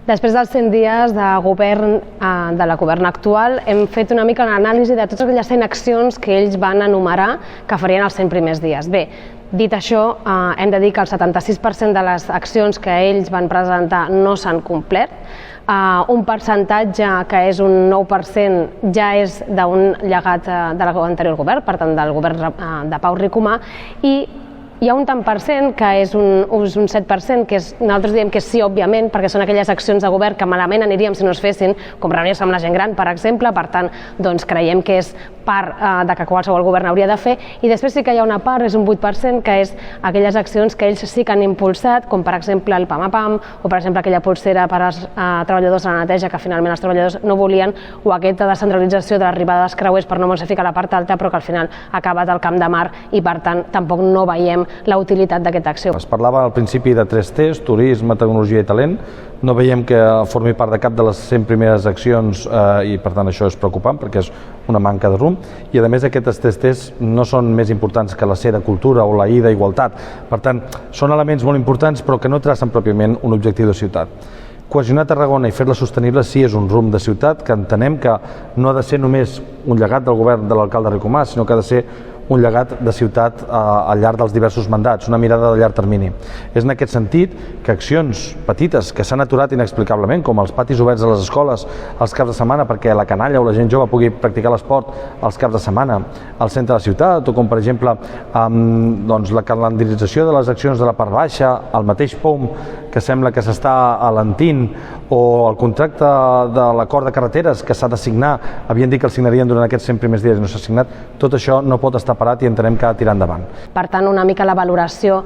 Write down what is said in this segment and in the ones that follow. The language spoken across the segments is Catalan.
Després dels 100 dies de govern de la govern actual, hem fet una mica l'anàlisi de totes aquelles 100 accions que ells van enumerar que farien els 100 primers dies. Bé, dit això, hem de dir que el 76% de les accions que ells van presentar no s'han complert. Un percentatge que és un 9% ja és d'un llegat de l'anterior govern, per tant del govern de Pau Ricomà, i hi ha un tant per cent, que és un 7%, que nosaltres diem que sí, òbviament, perquè són aquelles accions de govern que malament aniríem si no es fessin, com reunir-se amb la gent gran, per exemple. Per tant, creiem que és part de que qualsevol govern hauria de fer. I després sí que hi ha una part, és un 8%, que és aquelles accions que ells sí que han impulsat, com per exemple el PAM-a-PAM, o per exemple aquella pulsera per als treballadors de la neteja que finalment els treballadors no volien, o aquesta descentralització de l'arribada dels creuers per no massificar la part alta, però que al final ha acabat al Camp de Mar i per tant tampoc no veiem la utilitat d'aquesta acció. Es parlava al principi de 3 T's, turisme, tecnologia i talent. No veiem que formi part de cap de les 100 primeres accions i per tant això és preocupant perquè és una manca de rumb, i a més aquestes 3 T's no són més importants que la C de cultura o la I d'igualtat. Per tant, són elements molt importants però que no tracen pròpiament un objectiu de ciutat. Cohesionar Tarragona i fer-la sostenible sí és un rumb de ciutat que entenem que no ha de ser només un llegat del govern de l'alcalde Ricomà, sinó que ha de ser un llegat de ciutat al llarg dels diversos mandats, una mirada de llarg termini. És en aquest sentit que accions petites que s'han aturat inexplicablement, com els patis oberts a les escoles els caps de setmana perquè la canalla o la gent jove pugui practicar l'esport els caps de setmana al centre de la ciutat, o com per exemple la calendarització de les accions de la part baixa, el mateix POM que sembla que s'està alentint, o el contracte de l'acord de carreteres que s'ha de signar, havien dit que el signarien durant aquests 100 primers dies i no s'ha signat. Tot això no pot estar parat i entenem que ha de tirar endavant. Per tant, una mica la valoració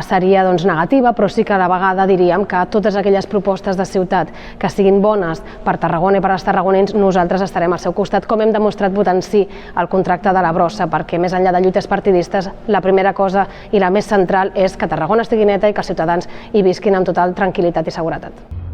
seria negativa, però sí que a la vegada diríem que totes aquelles propostes de ciutat que siguin bones per Tarragona i per als tarragonins, nosaltres estarem al seu costat, com hem demostrat votant sí al contracte de la brossa, perquè més enllà de lluites partidistes, la primera cosa i la més central és que Tarragona estigui neta i que els ciutadans hi visquin amb total tranquil·litat i seguretat.